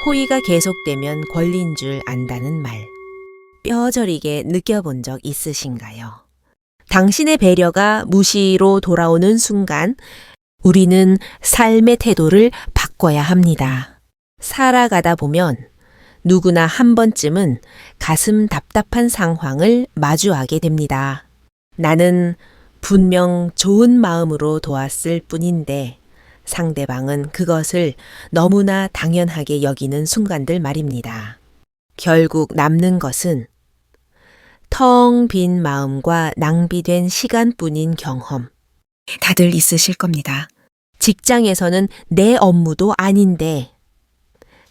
호의가 계속되면 권리인 줄 안다는 말. 뼈저리게 느껴본 적 있으신가요? 당신의 배려가 무시로 돌아오는 순간 우리는 삶의 태도를 바꿔야 합니다. 살아가다 보면 누구나 한 번쯤은 가슴 답답한 상황을 마주하게 됩니다. 나는 분명 좋은 마음으로 도왔을 뿐인데 상대방은 그것을 너무나 당연하게 여기는 순간들 말입니다. 결국 남는 것은 텅 빈 마음과 낭비된 시간뿐인 경험. 다들 있으실 겁니다. 직장에서는 내 업무도 아닌데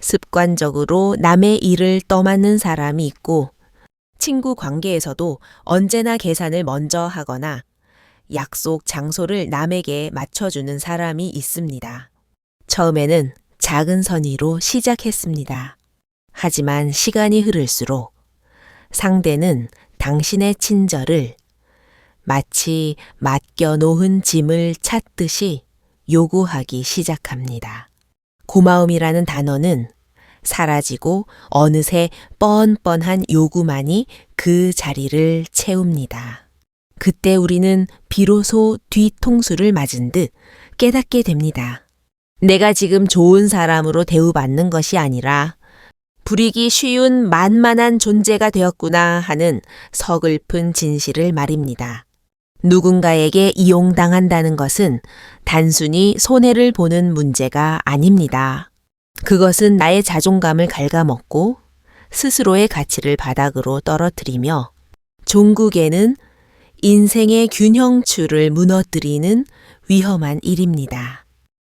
습관적으로 남의 일을 떠맡는 사람이 있고 친구 관계에서도 언제나 계산을 먼저 하거나 약속 장소를 남에게 맞춰주는 사람이 있습니다. 처음에는 작은 선의로 시작했습니다. 하지만 시간이 흐를수록 상대는 당신의 친절을 마치 맡겨놓은 짐을 찾듯이 요구하기 시작합니다. 고마움이라는 단어는 사라지고 어느새 뻔뻔한 요구만이 그 자리를 채웁니다. 그때 우리는 비로소 뒤통수를 맞은 듯 깨닫게 됩니다. 내가 지금 좋은 사람으로 대우받는 것이 아니라 부리기 쉬운 만만한 존재가 되었구나 하는 서글픈 진실을 말입니다. 누군가에게 이용당한다는 것은 단순히 손해를 보는 문제가 아닙니다. 그것은 나의 자존감을 갉아먹고 스스로의 가치를 바닥으로 떨어뜨리며 종국에는 인생의 균형추를 무너뜨리는 위험한 일입니다.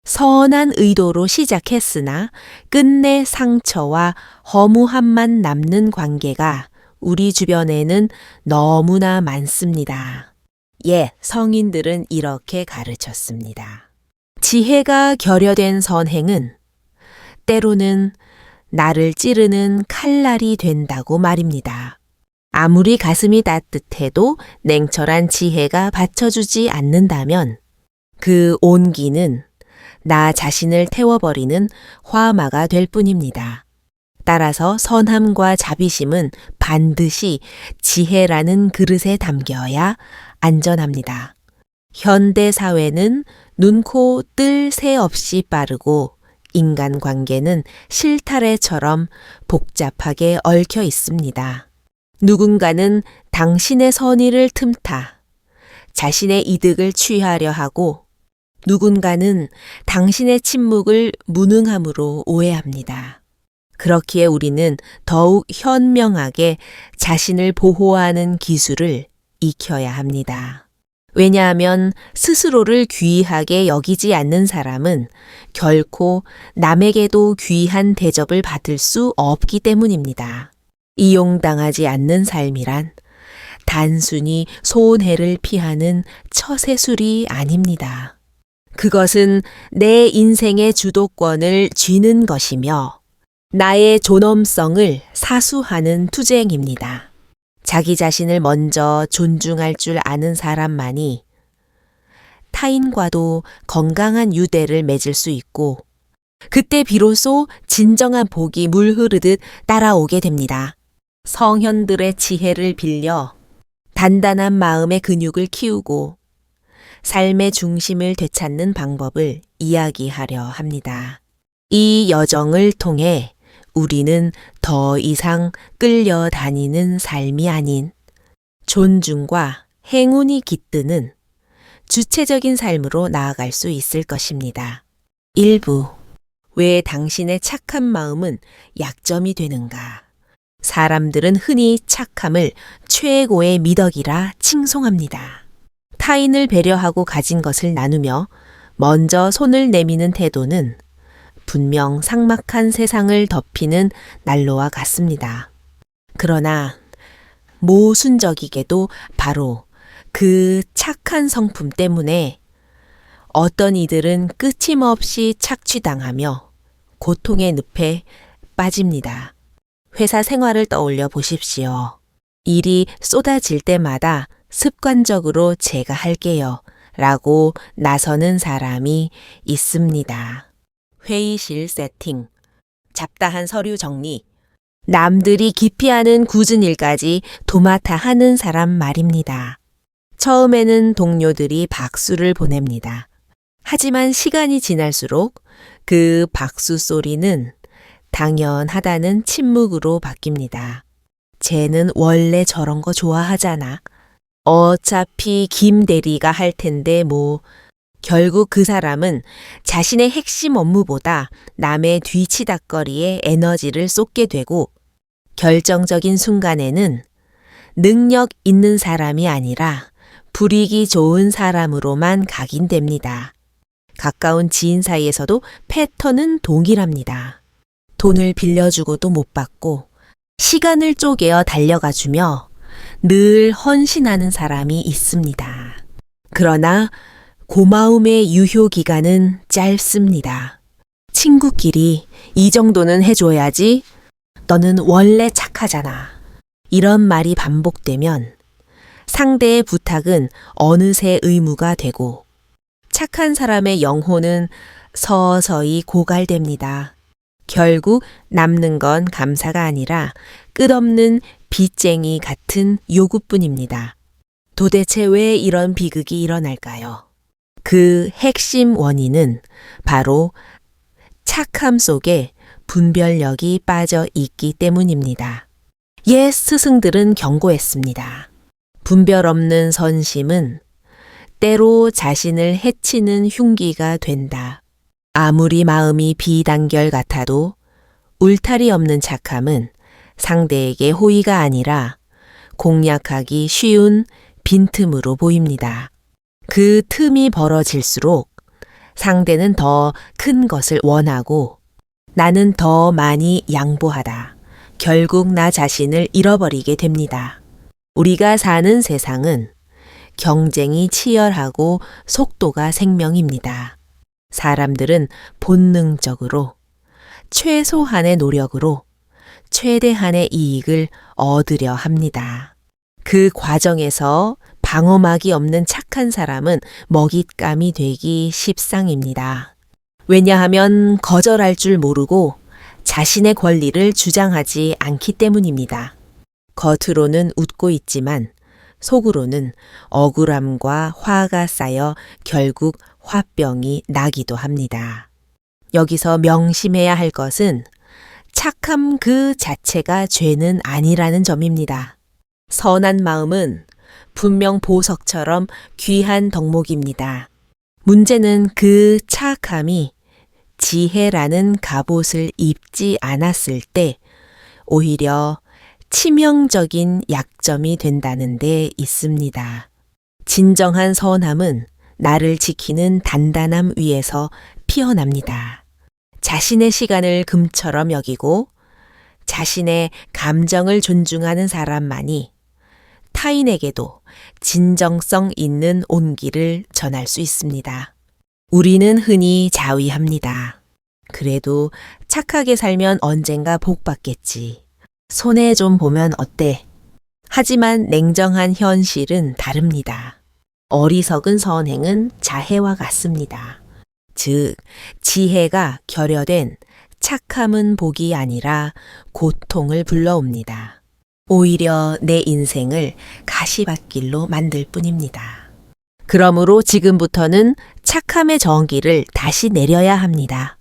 선한 의도로 시작했으나 끝내 상처와 허무함만 남는 관계가 우리 주변에는 너무나 많습니다. 성인들은 이렇게 가르쳤습니다. 지혜가 결여된 선행은 때로는 나를 찌르는 칼날이 된다고 말입니다. 아무리 가슴이 따뜻해도 냉철한 지혜가 받쳐주지 않는다면 그 온기는 나 자신을 태워버리는 화마가 될 뿐입니다. 따라서 선함과 자비심은 반드시 지혜라는 그릇에 담겨야 안전합니다. 현대 사회는 눈코 뜰 새 없이 빠르고 인간관계는 실타래처럼 복잡하게 얽혀 있습니다. 누군가는 당신의 선의를 틈타 자신의 이득을 취하려 하고 누군가는 당신의 침묵을 무능함으로 오해합니다. 그렇기에 우리는 더욱 현명하게 자신을 보호하는 기술을 익혀야 합니다. 왜냐하면 스스로를 귀하게 여기지 않는 사람은 결코 남에게도 귀한 대접을 받을 수 없기 때문입니다. 이용당하지 않는 삶이란 단순히 손해를 피하는 처세술이 아닙니다. 그것은 내 인생의 주도권을 쥐는 것이며 나의 존엄성을 사수하는 투쟁입니다. 자기 자신을 먼저 존중할 줄 아는 사람만이 타인과도 건강한 유대를 맺을 수 있고 그때 비로소 진정한 복이 물 흐르듯 따라오게 됩니다. 성현들의 지혜를 빌려 단단한 마음의 근육을 키우고 삶의 중심을 되찾는 방법을 이야기하려 합니다. 이 여정을 통해 우리는 더 이상 끌려다니는 삶이 아닌 존중과 행운이 깃드는 주체적인 삶으로 나아갈 수 있을 것입니다. 1부. 왜 당신의 착한 마음은 약점이 되는가? 사람들은 흔히 착함을 최고의 미덕이라 칭송합니다. 타인을 배려하고 가진 것을 나누며 먼저 손을 내미는 태도는 분명 삭막한 세상을 덮이는 난로와 같습니다. 그러나 모순적이게도 바로 그 착한 성품 때문에 어떤 이들은 끊임없이 착취당하며 고통의 늪에 빠집니다. 회사 생활을 떠올려 보십시오. 일이 쏟아질 때마다 습관적으로 제가 할게요 라고 나서는 사람이 있습니다. 회의실 세팅, 잡다한 서류 정리, 남들이 기피하는 굳은 일까지 도맡아 하는 사람 말입니다. 처음에는 동료들이 박수를 보냅니다. 하지만 시간이 지날수록 그 박수 소리는 당연하다는 침묵으로 바뀝니다. 쟤는 원래 저런 거 좋아하잖아. 어차피 김 대리가 할 텐데 뭐. 결국 그 사람은 자신의 핵심 업무보다 남의 뒤치다꺼리에 에너지를 쏟게 되고 결정적인 순간에는 능력 있는 사람이 아니라 불이기 좋은 사람으로만 각인됩니다. 가까운 지인 사이에서도 패턴은 동일합니다. 돈을 빌려주고도 못 받고 시간을 쪼개어 달려가주며 늘 헌신하는 사람이 있습니다. 그러나 고마움의 유효 기간은 짧습니다. 친구끼리 이 정도는 해줘야지. 너는 원래 착하잖아. 이런 말이 반복되면 상대의 부탁은 어느새 의무가 되고 착한 사람의 영혼은 서서히 고갈됩니다. 결국 남는 건 감사가 아니라 끝없는 빚쟁이 같은 요구뿐입니다. 도대체 왜 이런 비극이 일어날까요? 그 핵심 원인은 바로 착함 속에 분별력이 빠져 있기 때문입니다. 옛 스승들은 경고했습니다. 분별 없는 선심은 때로 자신을 해치는 흉기가 된다. 아무리 마음이 비단결 같아도 울타리 없는 착함은 상대에게 호의가 아니라 공략하기 쉬운 빈틈으로 보입니다. 그 틈이 벌어질수록 상대는 더 큰 것을 원하고 나는 더 많이 양보하다. 결국 나 자신을 잃어버리게 됩니다. 우리가 사는 세상은 경쟁이 치열하고 속도가 생명입니다. 사람들은 본능적으로 최소한의 노력으로 최대한의 이익을 얻으려 합니다. 그 과정에서 방어막이 없는 착한 사람은 먹잇감이 되기 십상입니다. 왜냐하면 거절할 줄 모르고 자신의 권리를 주장하지 않기 때문입니다. 겉으로는 웃고 있지만 속으로는 억울함과 화가 쌓여 결국 화병이 나기도 합니다. 여기서 명심해야 할 것은 착함 그 자체가 죄는 아니라는 점입니다. 선한 마음은 분명 보석처럼 귀한 덕목입니다. 문제는 그 착함이 지혜라는 갑옷을 입지 않았을 때 오히려 치명적인 약점이 된다는 데 있습니다. 진정한 선함은 나를 지키는 단단함 위에서 피어납니다. 자신의 시간을 금처럼 여기고 자신의 감정을 존중하는 사람만이 타인에게도 진정성 있는 온기를 전할 수 있습니다. 우리는 흔히 자위합니다. 그래도 착하게 살면 언젠가 복 받겠지. 손해 좀 보면 어때? 하지만 냉정한 현실은 다릅니다. 어리석은 선행은 자해와 같습니다. 즉, 지혜가 결여된 착함은 복이 아니라 고통을 불러옵니다. 오히려 내 인생을 가시밭길로 만들 뿐입니다. 그러므로 지금부터는 착함의 정기를 다시 내려야 합니다.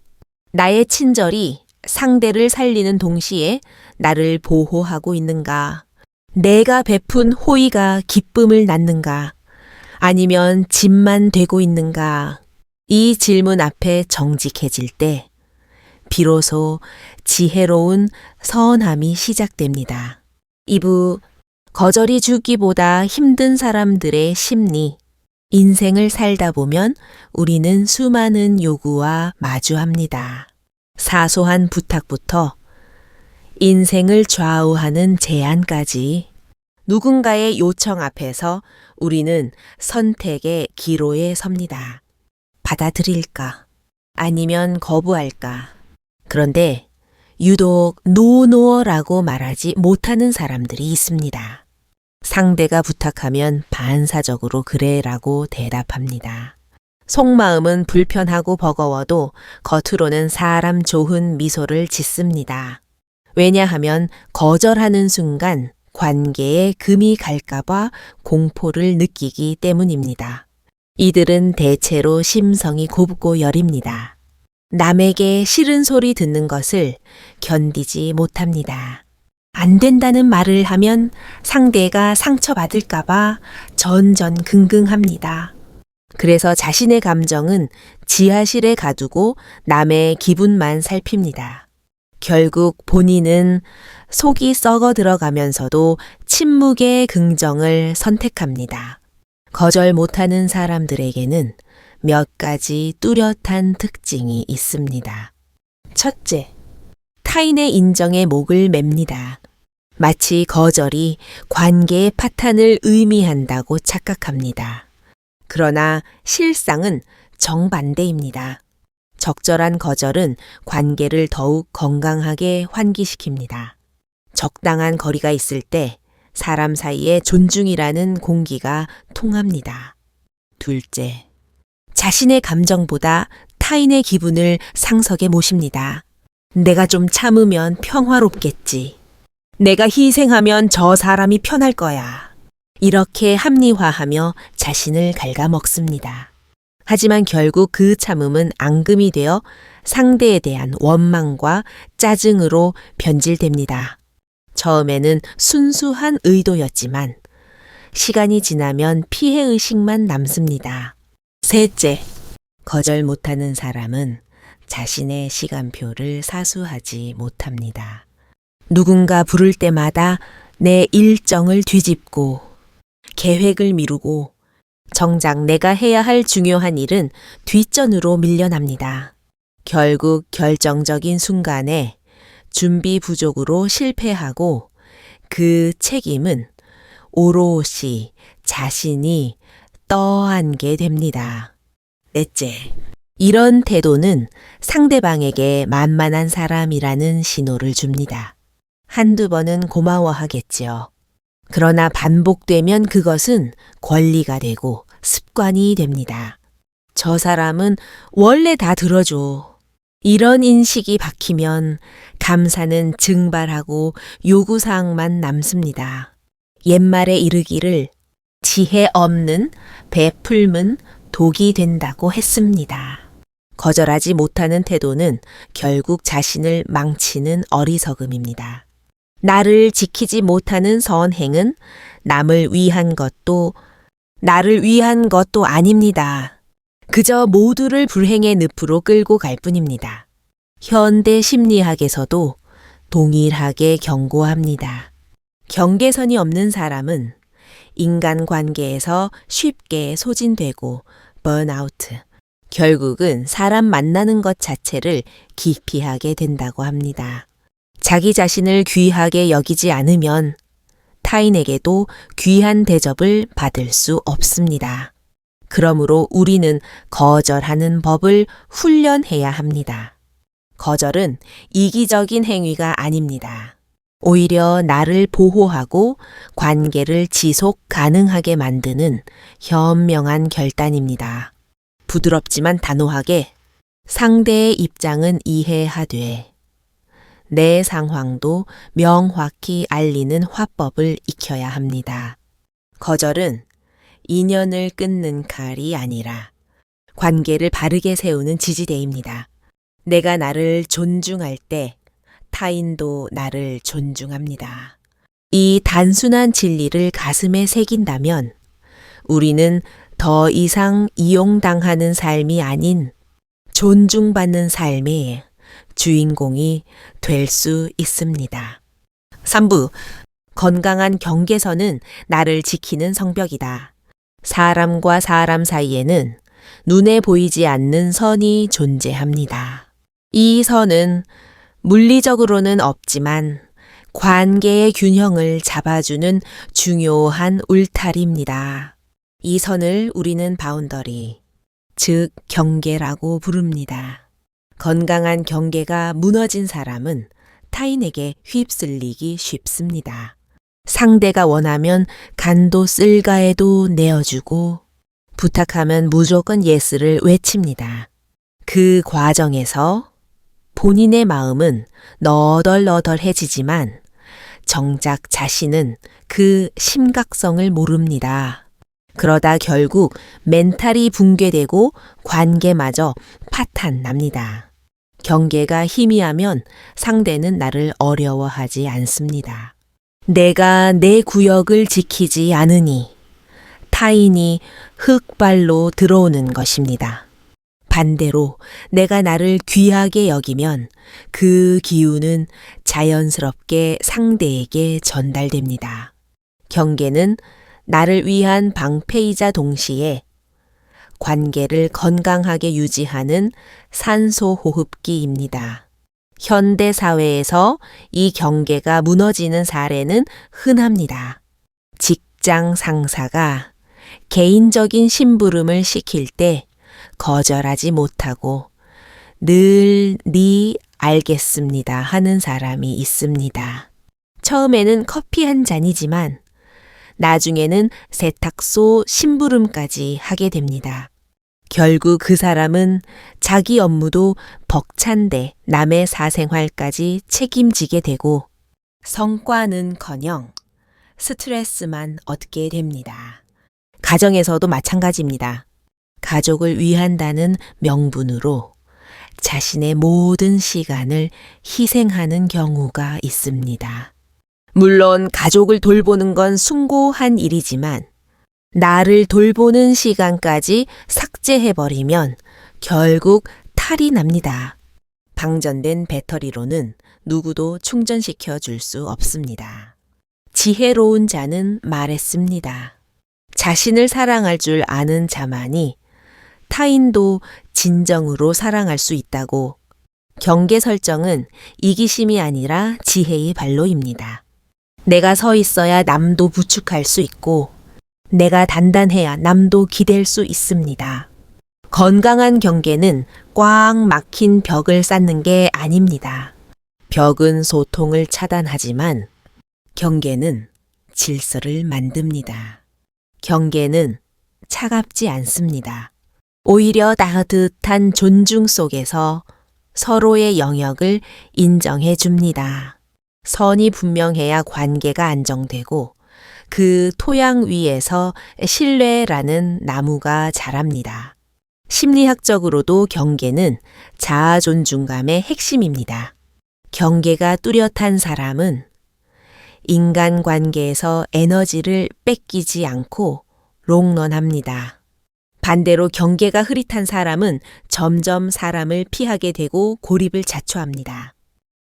나의 친절이 상대를 살리는 동시에 나를 보호하고 있는가? 내가 베푼 호의가 기쁨을 낳는가? 아니면 짐만 되고 있는가? 이 질문 앞에 정직해질 때 비로소 지혜로운 선함이 시작됩니다. 2부 거절이 주기보다 힘든 사람들의 심리. 인생을 살다 보면 우리는 수많은 요구와 마주합니다. 사소한 부탁부터 인생을 좌우하는 제안까지 누군가의 요청 앞에서 우리는 선택의 기로에 섭니다. 받아들일까? 아니면 거부할까? 그런데 유독 노노라고 말하지 못하는 사람들이 있습니다. 상대가 부탁하면 반사적으로 그래라고 대답합니다. 속마음은 불편하고 버거워도 겉으로는 사람 좋은 미소를 짓습니다. 왜냐하면 거절하는 순간 관계에 금이 갈까봐 공포를 느끼기 때문입니다. 이들은 대체로 심성이 곱고 여립니다. 남에게 싫은 소리 듣는 것을 견디지 못합니다. 안 된다는 말을 하면 상대가 상처받을까봐 전전긍긍합니다. 그래서 자신의 감정은 지하실에 가두고 남의 기분만 살핍니다. 결국 본인은 속이 썩어 들어가면서도 침묵의 긍정을 선택합니다. 거절 못하는 사람들에게는 몇 가지 뚜렷한 특징이 있습니다. 첫째, 타인의 인정에 목을 맵니다. 마치 거절이 관계의 파탄을 의미한다고 착각합니다. 그러나 실상은 정반대입니다. 적절한 거절은 관계를 더욱 건강하게 환기시킵니다. 적당한 거리가 있을 때 사람 사이에 존중이라는 공기가 통합니다. 둘째, 자신의 감정보다 타인의 기분을 상석에 모십니다. 내가 좀 참으면 평화롭겠지. 내가 희생하면 저 사람이 편할 거야. 이렇게 합리화하며 자신을 갉아먹습니다. 하지만 결국 그 참음은 앙금이 되어 상대에 대한 원망과 짜증으로 변질됩니다. 처음에는 순수한 의도였지만 시간이 지나면 피해의식만 남습니다. 셋째, 거절 못하는 사람은 자신의 시간표를 사수하지 못합니다. 누군가 부를 때마다 내 일정을 뒤집고 계획을 미루고 정작 내가 해야 할 중요한 일은 뒷전으로 밀려납니다. 결국 결정적인 순간에 준비 부족으로 실패하고 그 책임은 오롯이 자신이 떠안게 됩니다. 넷째, 이런 태도는 상대방에게 만만한 사람이라는 신호를 줍니다. 한두 번은 고마워하겠지요. 그러나 반복되면 그것은 권리가 되고 습관이 됩니다. 저 사람은 원래 다 들어줘. 이런 인식이 박히면 감사는 증발하고 요구사항만 남습니다. 옛말에 이르기를 지혜 없는 베풀면 독이 된다고 했습니다. 거절하지 못하는 태도는 결국 자신을 망치는 어리석음입니다. 나를 지키지 못하는 선행은 남을 위한 것도 나를 위한 것도 아닙니다. 그저 모두를 불행의 늪으로 끌고 갈 뿐입니다. 현대 심리학에서도 동일하게 경고합니다. 경계선이 없는 사람은 인간관계에서 쉽게 소진되고 번아우트, 결국은 사람 만나는 것 자체를 기피하게 된다고 합니다. 자기 자신을 귀하게 여기지 않으면 타인에게도 귀한 대접을 받을 수 없습니다. 그러므로 우리는 거절하는 법을 훈련해야 합니다. 거절은 이기적인 행위가 아닙니다. 오히려 나를 보호하고 관계를 지속 가능하게 만드는 현명한 결단입니다. 부드럽지만 단호하게 상대의 입장은 이해하되 내 상황도 명확히 알리는 화법을 익혀야 합니다. 거절은 인연을 끊는 칼이 아니라 관계를 바르게 세우는 지지대입니다. 내가 나를 존중할 때 타인도 나를 존중합니다. 이 단순한 진리를 가슴에 새긴다면 우리는 더 이상 이용당하는 삶이 아닌 존중받는 삶의 주인공이 될 수 있습니다. 3부, 건강한 경계선은 나를 지키는 성벽이다. 사람과 사람 사이에는 눈에 보이지 않는 선이 존재합니다. 이 선은 물리적으로는 없지만 관계의 균형을 잡아주는 중요한 울타리입니다. 이 선을 우리는 바운더리, 즉 경계라고 부릅니다. 건강한 경계가 무너진 사람은 타인에게 휩쓸리기 쉽습니다. 상대가 원하면 간도 쓸가에도 내어주고 부탁하면 무조건 예스를 외칩니다. 그 과정에서 본인의 마음은 너덜너덜해지지만 정작 자신은 그 심각성을 모릅니다. 그러다 결국 멘탈이 붕괴되고 관계마저 파탄 납니다. 경계가 희미하면 상대는 나를 어려워하지 않습니다. 내가 내 구역을 지키지 않으니 타인이 흙발로 들어오는 것입니다. 반대로 내가 나를 귀하게 여기면 그 기운은 자연스럽게 상대에게 전달됩니다. 경계는 나를 위한 방패이자 동시에 관계를 건강하게 유지하는 산소 호흡기입니다. 현대 사회에서 이 경계가 무너지는 사례는 흔합니다. 직장 상사가 개인적인 심부름을 시킬 때 거절하지 못하고 늘 네 알겠습니다 하는 사람이 있습니다. 처음에는 커피 한 잔이지만 나중에는 세탁소 심부름까지 하게 됩니다. 결국 그 사람은 자기 업무도 벅찬데 남의 사생활까지 책임지게 되고 성과는커녕 스트레스만 얻게 됩니다. 가정에서도 마찬가지입니다. 가족을 위한다는 명분으로 자신의 모든 시간을 희생하는 경우가 있습니다. 물론 가족을 돌보는 건 숭고한 일이지만 나를 돌보는 시간까지 삭제해버리면 결국 탈이 납니다. 방전된 배터리로는 누구도 충전시켜 줄 수 없습니다. 지혜로운 자는 말했습니다. 자신을 사랑할 줄 아는 자만이 타인도 진정으로 사랑할 수 있다고. 경계 설정은 이기심이 아니라 지혜의 발로입니다. 내가 서 있어야 남도 부축할 수 있고 내가 단단해야 남도 기댈 수 있습니다. 건강한 경계는 꽉 막힌 벽을 쌓는 게 아닙니다. 벽은 소통을 차단하지만 경계는 질서를 만듭니다. 경계는 차갑지 않습니다. 오히려 따뜻한 존중 속에서 서로의 영역을 인정해 줍니다. 선이 분명해야 관계가 안정되고 그 토양 위에서 신뢰라는 나무가 자랍니다. 심리학적으로도 경계는 자아 존중감의 핵심입니다. 경계가 뚜렷한 사람은 인간관계에서 에너지를 뺏기지 않고 롱런합니다. 반대로 경계가 흐릿한 사람은 점점 사람을 피하게 되고 고립을 자초합니다.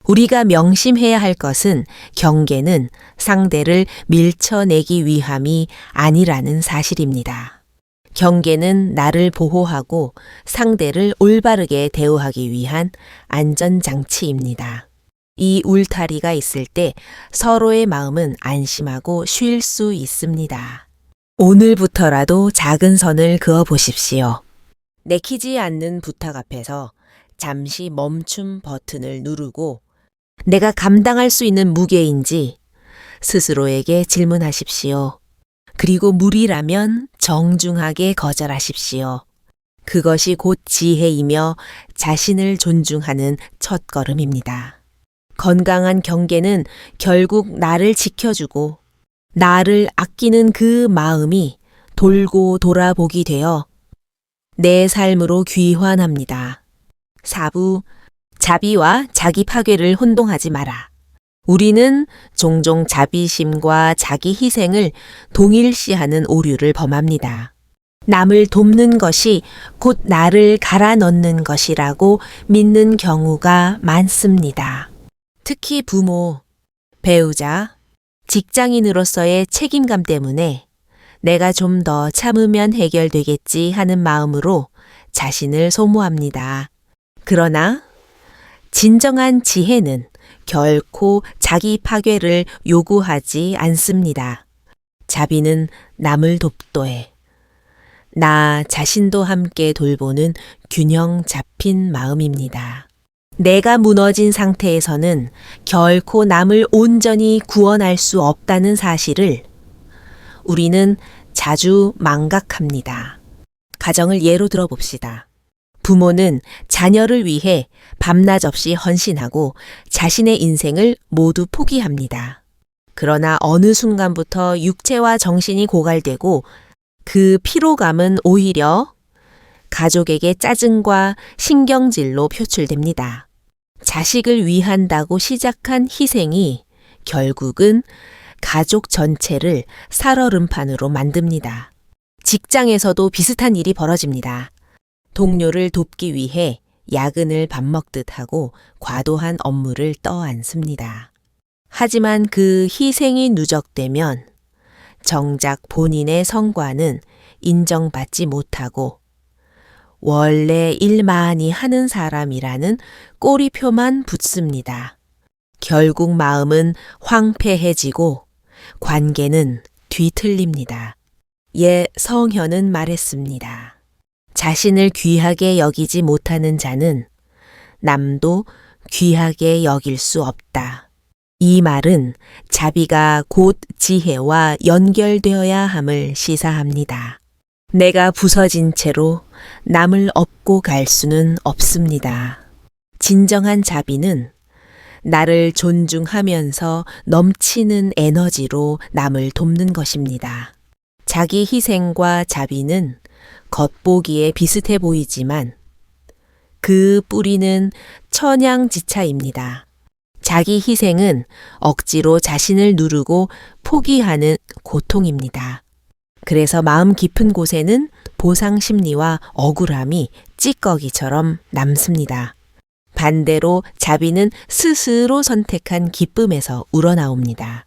우리가 명심해야 할 것은 경계는 상대를 밀쳐내기 위함이 아니라는 사실입니다. 경계는 나를 보호하고 상대를 올바르게 대우하기 위한 안전장치입니다. 이 울타리가 있을 때 서로의 마음은 안심하고 쉴 수 있습니다. 오늘부터라도 작은 선을 그어 보십시오. 내키지 않는 부탁 앞에서 잠시 멈춤 버튼을 누르고 내가 감당할 수 있는 무게인지 스스로에게 질문하십시오. 그리고 무리라면 정중하게 거절하십시오. 그것이 곧 지혜이며 자신을 존중하는 첫걸음입니다. 건강한 경계는 결국 나를 지켜주고 나를 아끼는 그 마음이 돌고 돌아보기 되어 내 삶으로 귀환합니다. 4부 자비와 자기 파괴를 혼동하지 마라. 우리는 종종 자비심과 자기 희생을 동일시하는 오류를 범합니다. 남을 돕는 것이 곧 나를 갈아 넣는 것이라고 믿는 경우가 많습니다. 특히 부모, 배우자, 직장인으로서의 책임감 때문에 내가 좀 더 참으면 해결되겠지 하는 마음으로 자신을 소모합니다. 그러나 진정한 지혜는 결코 자기 파괴를 요구하지 않습니다. 자비는 남을 돕도해 나 자신도 함께 돌보는 균형 잡힌 마음입니다. 내가 무너진 상태에서는 결코 남을 온전히 구원할 수 없다는 사실을 우리는 자주 망각합니다. 가정을 예로 들어봅시다. 부모는 자녀를 위해 밤낮 없이 헌신하고 자신의 인생을 모두 포기합니다. 그러나 어느 순간부터 육체와 정신이 고갈되고 그 피로감은 오히려 가족에게 짜증과 신경질로 표출됩니다. 자식을 위한다고 시작한 희생이 결국은 가족 전체를 살얼음판으로 만듭니다. 직장에서도 비슷한 일이 벌어집니다. 동료를 돕기 위해 야근을 밥 먹듯 하고 과도한 업무를 떠안습니다. 하지만 그 희생이 누적되면 정작 본인의 성과는 인정받지 못하고 원래 일 많이 하는 사람이라는 꼬리표만 붙습니다. 결국 마음은 황폐해지고 관계는 뒤틀립니다. 예, 성현은 말했습니다. 자신을 귀하게 여기지 못하는 자는 남도 귀하게 여길 수 없다. 이 말은 자비가 곧 지혜와 연결되어야 함을 시사합니다. 내가 부서진 채로 남을 업고 갈 수는 없습니다. 진정한 자비는 나를 존중하면서 넘치는 에너지로 남을 돕는 것입니다. 자기 희생과 자비는 겉보기에 비슷해 보이지만 그 뿌리는 천양지차입니다. 자기 희생은 억지로 자신을 누르고 포기하는 고통입니다. 그래서 마음 깊은 곳에는 보상 심리와 억울함이 찌꺼기처럼 남습니다. 반대로 자비는 스스로 선택한 기쁨에서 우러나옵니다.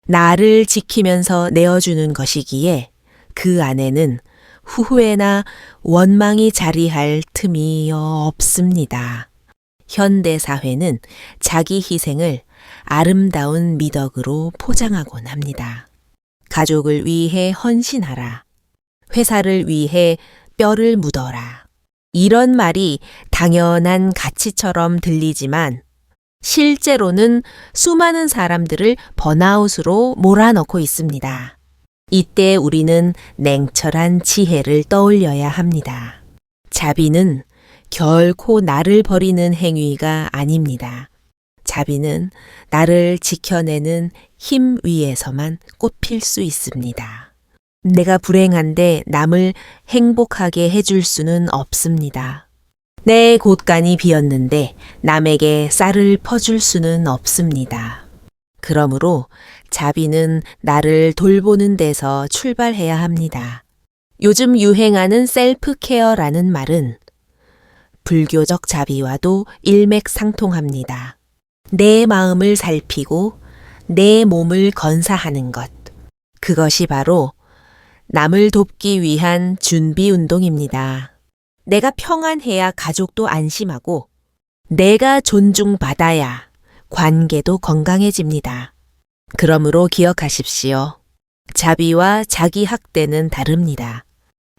나를 지키면서 내어주는 것이기에 그 안에는 후회나 원망이 자리할 틈이 없습니다. 현대사회는 자기 희생을 아름다운 미덕으로 포장하곤 합니다. 가족을 위해 헌신하라. 회사를 위해 뼈를 묻어라. 이런 말이 당연한 가치처럼 들리지만 실제로는 수많은 사람들을 번아웃으로 몰아넣고 있습니다. 이때 우리는 냉철한 지혜를 떠올려야 합니다. 자비는 결코 나를 버리는 행위가 아닙니다. 자비는 나를 지켜내는 힘 위에서만 꽃필 수 있습니다. 내가 불행한데 남을 행복하게 해줄 수는 없습니다. 내 곳간이 비었는데 남에게 쌀을 퍼줄 수는 없습니다. 그러므로 자비는 나를 돌보는 데서 출발해야 합니다. 요즘 유행하는 셀프 케어라는 말은 불교적 자비와도 일맥상통합니다. 내 마음을 살피고 내 몸을 건사하는 것. 그것이 바로 남을 돕기 위한 준비 운동입니다. 내가 평안해야 가족도 안심하고 내가 존중받아야 관계도 건강해집니다. 그러므로 기억하십시오. 자비와 자기 학대는 다릅니다.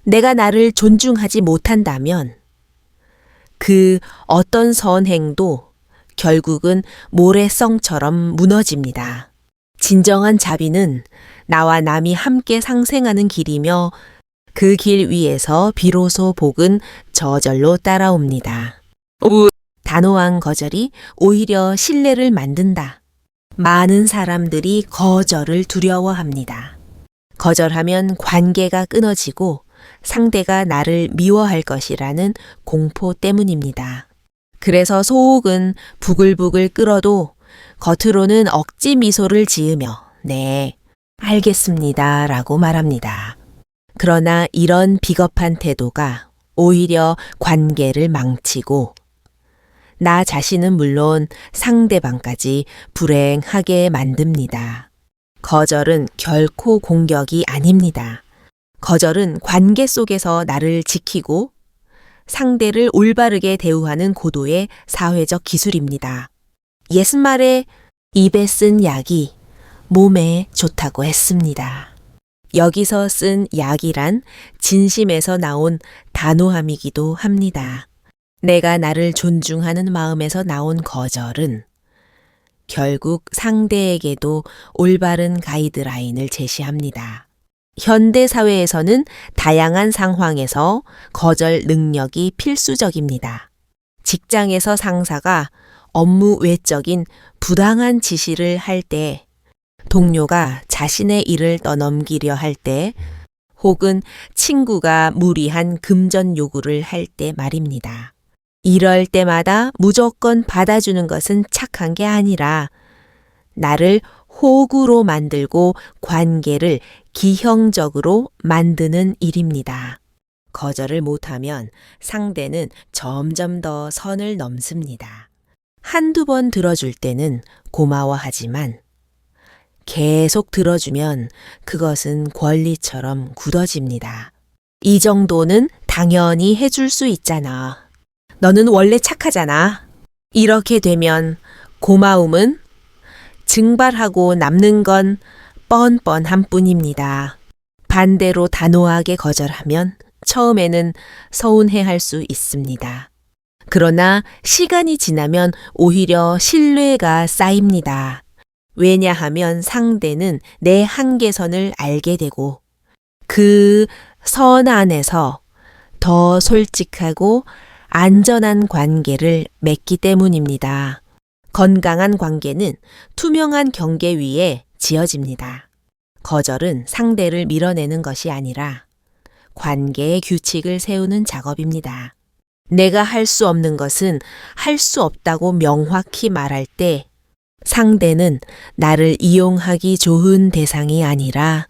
내가 나를 존중하지 못한다면 그 어떤 선행도 결국은 모래성처럼 무너집니다. 진정한 자비는 나와 남이 함께 상생하는 길이며 그 길 위에서 비로소 복은 저절로 따라옵니다. 단호한 거절이 오히려 신뢰를 만든다. 많은 사람들이 거절을 두려워합니다. 거절하면 관계가 끊어지고 상대가 나를 미워할 것이라는 공포 때문입니다. 그래서 속은 부글부글 끓어도 겉으로는 억지 미소를 지으며 네, 알겠습니다 라고 말합니다. 그러나 이런 비겁한 태도가 오히려 관계를 망치고 나 자신은 물론 상대방까지 불행하게 만듭니다. 거절은 결코 공격이 아닙니다. 거절은 관계 속에서 나를 지키고 상대를 올바르게 대우하는 고도의 사회적 기술입니다. 옛말에 입에 쓴 약이 몸에 좋다고 했습니다. 여기서 쓴 약이란 진심에서 나온 단호함이기도 합니다. 내가 나를 존중하는 마음에서 나온 거절은 결국 상대에게도 올바른 가이드라인을 제시합니다. 현대 사회에서는 다양한 상황에서 거절 능력이 필수적입니다. 직장에서 상사가 업무 외적인 부당한 지시를 할 때, 동료가 자신의 일을 떠넘기려 할 때, 혹은 친구가 무리한 금전 요구를 할 때 말입니다. 이럴 때마다 무조건 받아주는 것은 착한 게 아니라 나를 호구로 만들고 관계를 기형적으로 만드는 일입니다. 거절을 못하면 상대는 점점 더 선을 넘습니다. 한두 번 들어줄 때는 고마워하지만 계속 들어주면 그것은 권리처럼 굳어집니다. 이 정도는 당연히 해줄 수 있잖아. 너는 원래 착하잖아. 이렇게 되면 고마움은 증발하고 남는 건 뻔뻔한 뿐입니다. 반대로 단호하게 거절하면 처음에는 서운해할 수 있습니다. 그러나 시간이 지나면 오히려 신뢰가 쌓입니다. 왜냐하면 상대는 내 한계선을 알게 되고 그 선 안에서 더 솔직하고 안전한 관계를 맺기 때문입니다. 건강한 관계는 투명한 경계 위에 지어집니다. 거절은 상대를 밀어내는 것이 아니라 관계의 규칙을 세우는 작업입니다. 내가 할 수 없는 것은 할 수 없다고 명확히 말할 때 상대는 나를 이용하기 좋은 대상이 아니라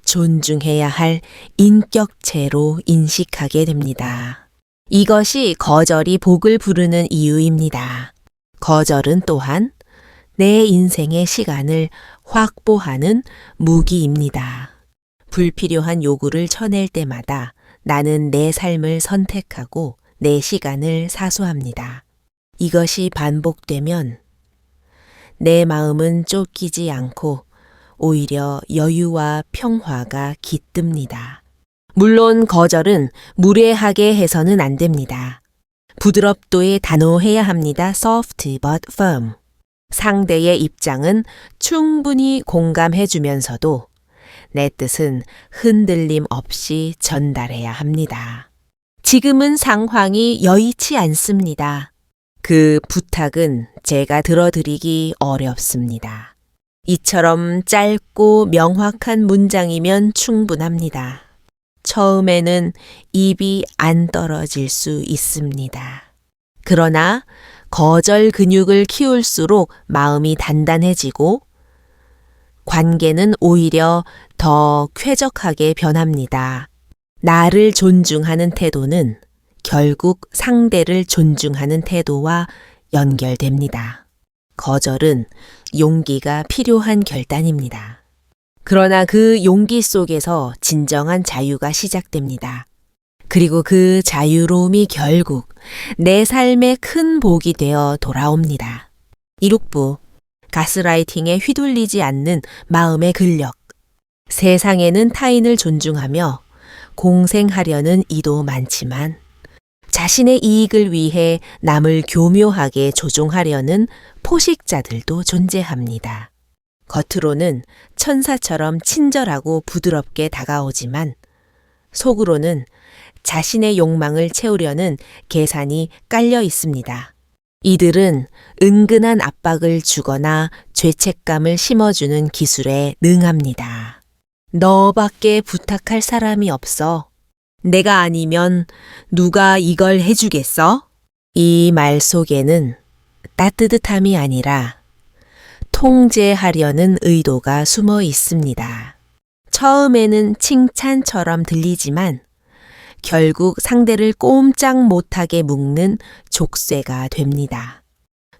존중해야 할 인격체로 인식하게 됩니다. 이것이 거절이 복을 부르는 이유입니다. 거절은 또한 내 인생의 시간을 확보하는 무기입니다. 불필요한 요구를 쳐낼 때마다 나는 내 삶을 선택하고 내 시간을 사수합니다. 이것이 반복되면 내 마음은 쫓기지 않고 오히려 여유와 평화가 깃듭니다. 물론 거절은 무례하게 해서는 안 됩니다. 부드럽도에 단호해야 합니다. Soft but firm. 상대의 입장은 충분히 공감해주면서도 내 뜻은 흔들림 없이 전달해야 합니다. 지금은 상황이 여의치 않습니다. 그 부탁은 제가 들어드리기 어렵습니다. 이처럼 짧고 명확한 문장이면 충분합니다. 처음에는 입이 안 떨어질 수 있습니다. 그러나 거절 근육을 키울수록 마음이 단단해지고 관계는 오히려 더 쾌적하게 변합니다. 나를 존중하는 태도는 결국 상대를 존중하는 태도와 연결됩니다. 거절은 용기가 필요한 결단입니다. 그러나 그 용기 속에서 진정한 자유가 시작됩니다. 그리고 그 자유로움이 결국 내 삶의 큰 복이 되어 돌아옵니다. 이룩부, 가스라이팅에 휘둘리지 않는 마음의 근력. 세상에는 타인을 존중하며 공생하려는 이도 많지만 자신의 이익을 위해 남을 교묘하게 조종하려는 포식자들도 존재합니다. 겉으로는 천사처럼 친절하고 부드럽게 다가오지만 속으로는 자신의 욕망을 채우려는 계산이 깔려 있습니다. 이들은 은근한 압박을 주거나 죄책감을 심어주는 기술에 능합니다. 너밖에 부탁할 사람이 없어. 내가 아니면 누가 이걸 해주겠어? 이 말 속에는 따뜻함이 아니라 통제하려는 의도가 숨어 있습니다. 처음에는 칭찬처럼 들리지만 결국 상대를 꼼짝 못하게 묶는 족쇄가 됩니다.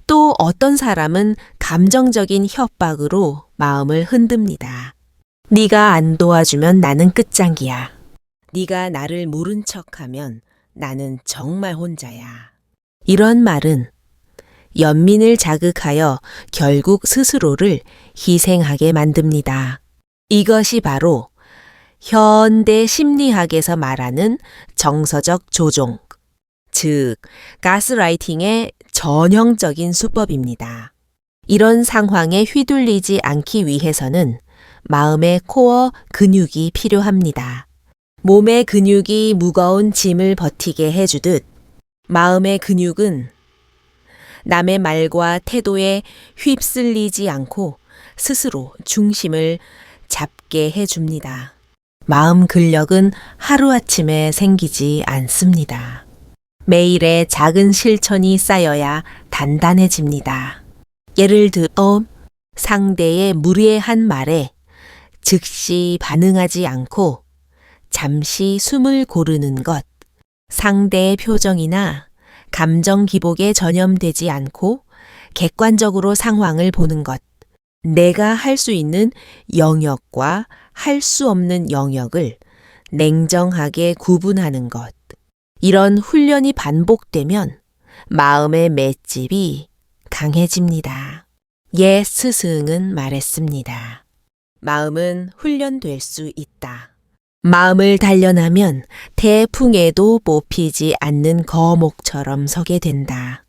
또 어떤 사람은 감정적인 협박으로 마음을 흔듭니다. 네가 안 도와주면 나는 끝장이야. 네가 나를 모른 척하면 나는 정말 혼자야. 이런 말은 연민을 자극하여 결국 스스로를 희생하게 만듭니다. 이것이 바로 현대 심리학에서 말하는 정서적 조종, 즉 가스라이팅의 전형적인 수법입니다. 이런 상황에 휘둘리지 않기 위해서는 마음의 코어 근육이 필요합니다. 몸의 근육이 무거운 짐을 버티게 해주듯 마음의 근육은 남의 말과 태도에 휩쓸리지 않고 스스로 중심을 잡게 해줍니다. 마음 근력은 하루아침에 생기지 않습니다. 매일의 작은 실천이 쌓여야 단단해집니다. 예를 들어 상대의 무례한 말에 즉시 반응하지 않고 잠시 숨을 고르는 것, 상대의 표정이나 감정 기복에 전염되지 않고 객관적으로 상황을 보는 것, 내가 할 수 있는 영역과 할 수 없는 영역을 냉정하게 구분하는 것. 이런 훈련이 반복되면 마음의 맷집이 강해집니다. 옛 스승은 말했습니다. 마음은 훈련될 수 있다. 마음을 단련하면 태풍에도 뽑히지 않는 거목처럼 서게 된다.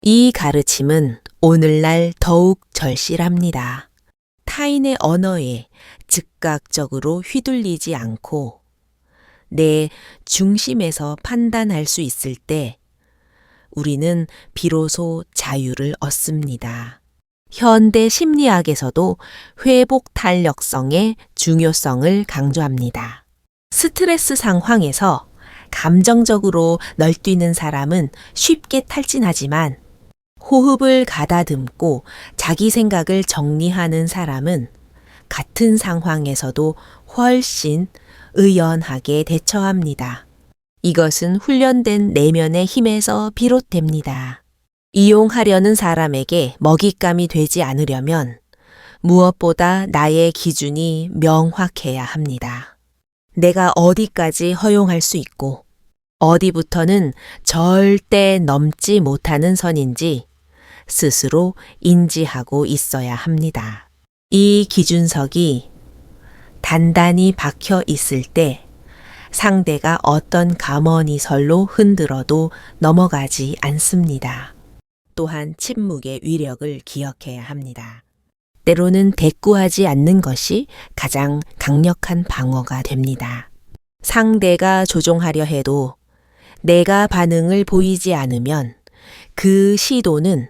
이 가르침은 오늘날 더욱 절실합니다. 타인의 언어에 즉각적으로 휘둘리지 않고 내 중심에서 판단할 수 있을 때 우리는 비로소 자유를 얻습니다. 현대 심리학에서도 회복 탄력성의 중요성을 강조합니다. 스트레스 상황에서 감정적으로 널뛰는 사람은 쉽게 탈진하지만 호흡을 가다듬고 자기 생각을 정리하는 사람은 같은 상황에서도 훨씬 의연하게 대처합니다. 이것은 훈련된 내면의 힘에서 비롯됩니다. 이용하려는 사람에게 먹잇감이 되지 않으려면 무엇보다 나의 기준이 명확해야 합니다. 내가 어디까지 허용할 수 있고 어디부터는 절대 넘지 못하는 선인지 스스로 인지하고 있어야 합니다. 이 기준석이 단단히 박혀 있을 때 상대가 어떤 감언이설로 흔들어도 넘어가지 않습니다. 또한 침묵의 위력을 기억해야 합니다. 때로는 대꾸하지 않는 것이 가장 강력한 방어가 됩니다. 상대가 조종하려 해도 내가 반응을 보이지 않으면 그 시도는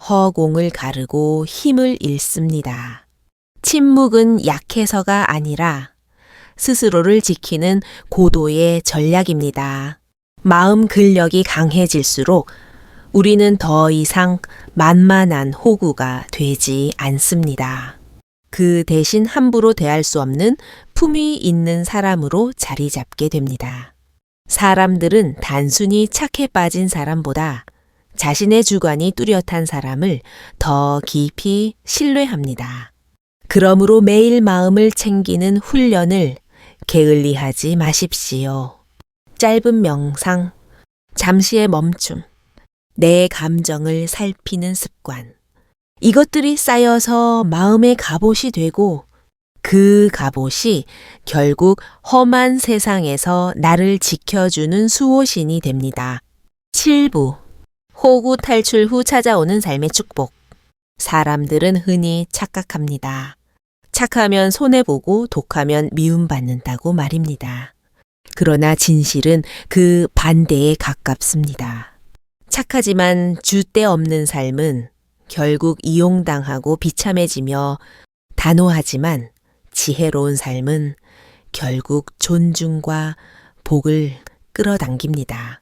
허공을 가르고 힘을 잃습니다. 침묵은 약해서가 아니라 스스로를 지키는 고도의 전략입니다. 마음 근력이 강해질수록 우리는 더 이상 만만한 호구가 되지 않습니다. 그 대신 함부로 대할 수 없는 품위 있는 사람으로 자리 잡게 됩니다. 사람들은 단순히 착해 빠진 사람보다 자신의 주관이 뚜렷한 사람을 더 깊이 신뢰합니다. 그러므로 매일 마음을 챙기는 훈련을 게을리하지 마십시오. 짧은 명상, 잠시의 멈춤, 내 감정을 살피는 습관. 이것들이 쌓여서 마음의 갑옷이 되고 그 갑옷이 결국 험한 세상에서 나를 지켜주는 수호신이 됩니다. 7부 호구 탈출 후 찾아오는 삶의 축복. 사람들은 흔히 착각합니다. 착하면 손해보고 독하면 미움받는다고 말입니다. 그러나 진실은 그 반대에 가깝습니다. 착하지만 줏대 없는 삶은 결국 이용당하고 비참해지며 단호하지만 지혜로운 삶은 결국 존중과 복을 끌어당깁니다.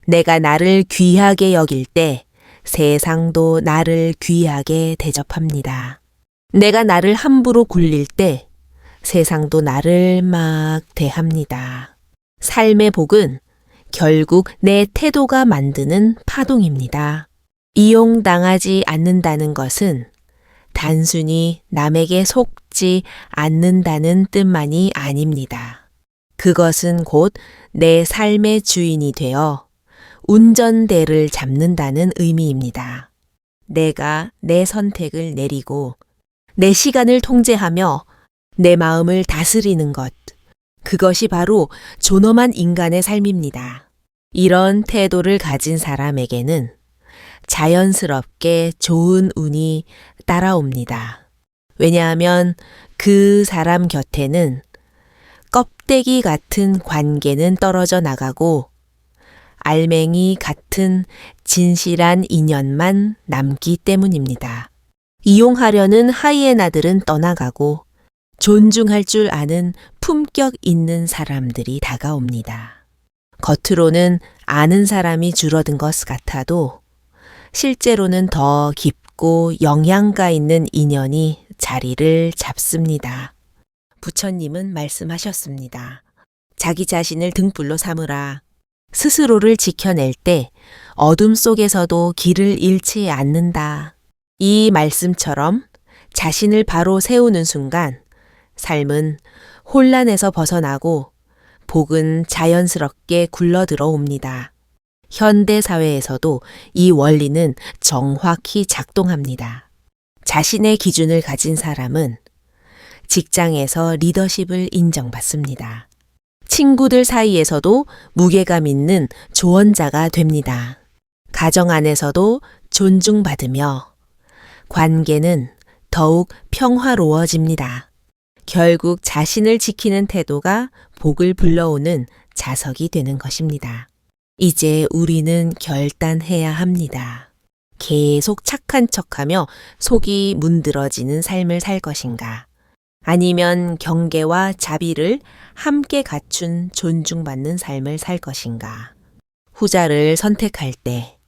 내가 나를 귀하게 여길 때 세상도 나를 귀하게 대접합니다. 내가 나를 함부로 굴릴 때 세상도 나를 막 대합니다. 삶의 복은 결국 내 태도가 만드는 파동입니다. 이용당하지 않는다는 것은 단순히 남에게 속지 않는다는 뜻만이 아닙니다. 그것은 곧 내 삶의 주인이 되어 운전대를 잡는다는 의미입니다. 내가 내 선택을 내리고 내 시간을 통제하며 내 마음을 다스리는 것, 그것이 바로 존엄한 인간의 삶입니다. 이런 태도를 가진 사람에게는 자연스럽게 좋은 운이 따라옵니다. 왜냐하면 그 사람 곁에는 껍데기 같은 관계는 떨어져 나가고 알맹이 같은 진실한 인연만 남기 때문입니다. 이용하려는 하이에나들은 떠나가고 존중할 줄 아는 품격 있는 사람들이 다가옵니다. 겉으로는 아는 사람이 줄어든 것 같아도 실제로는 더 깊고 영양가 있는 인연이 자리를 잡습니다. 부처님은 말씀하셨습니다. 자기 자신을 등불로 삼으라. 스스로를 지켜낼 때 어둠 속에서도 길을 잃지 않는다. 이 말씀처럼 자신을 바로 세우는 순간 삶은 혼란에서 벗어나고 복은 자연스럽게 굴러 들어옵니다. 현대 사회에서도 이 원리는 정확히 작동합니다. 자신의 기준을 가진 사람은 직장에서 리더십을 인정받습니다. 친구들 사이에서도 무게감 있는 조언자가 됩니다. 가정 안에서도 존중받으며 관계는 더욱 평화로워집니다. 결국 자신을 지키는 태도가 복을 불러오는 자석이 되는 것입니다. 이제 우리는 결단해야 합니다. 계속 착한 척하며 속이 문드러지는 삶을 살 것인가? 아니면 경계와 자비를 함께 갖춘 존중받는 삶을 살 것인가? 후자를 선택할 때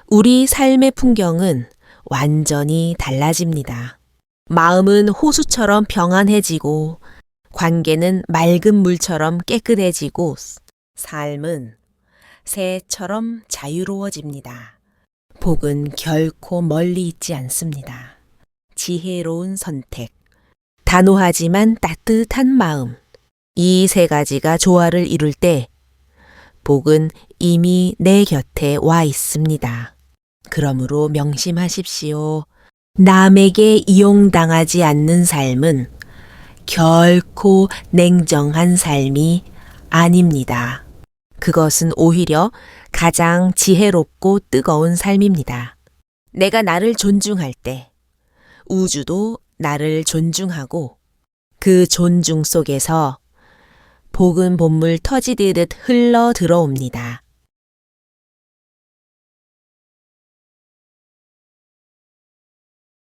우리 삶의 풍경은 완전히 달라집니다. 마음은 호수처럼 평안해지고 관계는 맑은 물처럼 깨끗해지고 삶은 새처럼 자유로워집니다. 복은 결코 멀리 있지 않습니다. 지혜로운 선택, 단호하지만 따뜻한 마음, 이 세 가지가 조화를 이룰 때 복은 이미 내 곁에 와 있습니다. 그러므로 명심하십시오. 남에게 이용당하지 않는 삶은 결코 냉정한 삶이 아닙니다. 그것은 오히려 가장 지혜롭고 뜨거운 삶입니다. 내가 나를 존중할 때 우주도 나를 존중하고 그 존중 속에서 복은 본물 터지듯 흘러 들어옵니다.